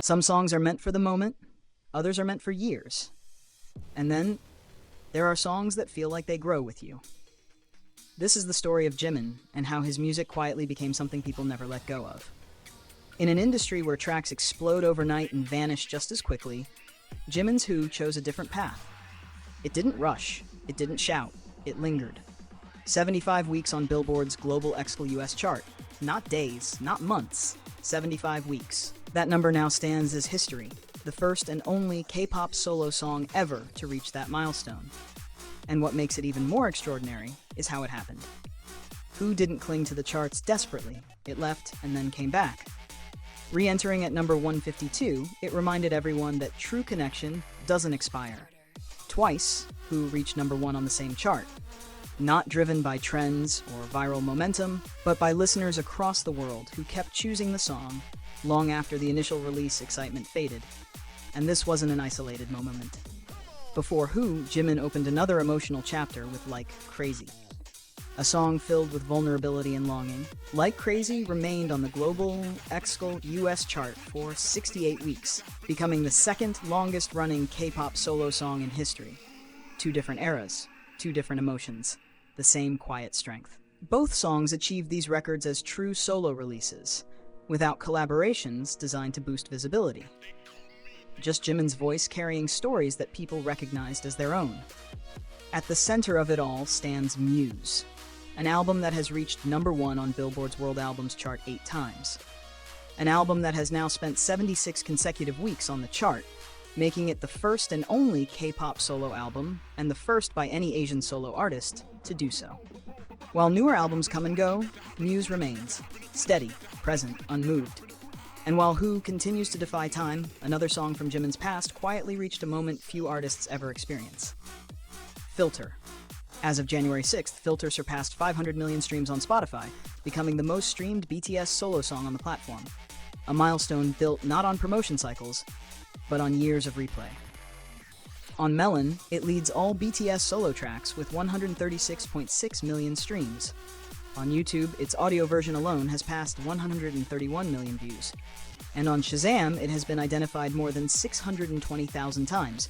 Some songs are meant for the moment, others are meant for years. And then, there are songs that feel like they grow with you. This is the story of Jimin and how his music quietly became something people never let go of. In an industry where tracks explode overnight and vanish just as quickly, Jimin's Who chose a different path. It didn't rush, it didn't shout, it lingered. 75 weeks on Billboard's global US chart. Not days, not months, 75 weeks. That number now stands as history, the first and only K-pop solo song ever to reach that milestone. And what makes it even more extraordinary is how it happened. Who didn't cling to the charts desperately? It left and then came back. Re-entering at number 152, it reminded everyone that true connection doesn't expire. Twice, Who reached number 1 on the same chart. Not driven by trends or viral momentum, but by listeners across the world who kept choosing the song long after the initial release excitement faded. And this wasn't an isolated moment. Before Who, Jimin opened another emotional chapter with Like Crazy. A song filled with vulnerability and longing, Like Crazy remained on the global US chart for 68 weeks, becoming the second longest-running K-pop solo song in history. 2 different eras, 2 different emotions, the same quiet strength. Both songs achieved these records as true solo releases, without collaborations designed to boost visibility. Just Jimin's voice carrying stories that people recognized as their own. At the center of it all stands Muse, an album that has reached number 1 on Billboard's World Albums chart 8 times. An album that has now spent 76 consecutive weeks on the chart, making it the first and only K-pop solo album, and the first by any Asian solo artist to do so. While newer albums come and go, Muse remains, steady, present, unmoved. And while Who continues to defy time, another song from Jimin's past quietly reached a moment few artists ever experience. Filter. As of January 6th, Filter surpassed 500 million streams on Spotify, becoming the most streamed BTS solo song on the platform. A milestone built not on promotion cycles, but on years of replay. On Melon, it leads all BTS solo tracks with 136.6 million streams. On YouTube, its audio version alone has passed 131 million views. And on Shazam, it has been identified more than 620,000 times,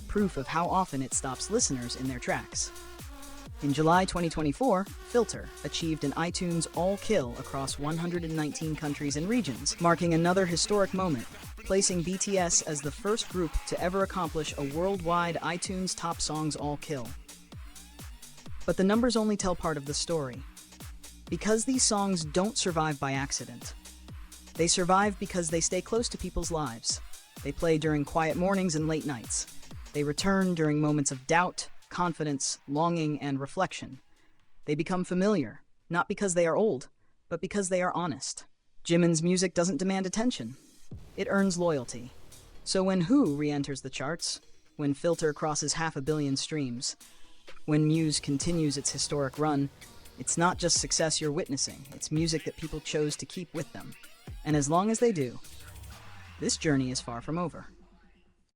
proof of how often it stops listeners in their tracks. In July 2024, Filter achieved an iTunes all-kill across 119 countries and regions, marking another historic moment, placing BTS as the first group to ever accomplish a worldwide iTunes Top Songs all-kill. But the numbers only tell part of the story. Because these songs don't survive by accident. They survive because they stay close to people's lives. They play during quiet mornings and late nights. They return during moments of doubt, confidence, longing, and reflection. They become familiar, not because they are old, but because they are honest. Jimin's music doesn't demand attention. It earns loyalty. So when Who re-enters the charts, when Filter crosses 500 million streams, when Muse continues its historic run, it's not just success you're witnessing, it's music that people chose to keep with them. And as long as they do, this journey is far from over.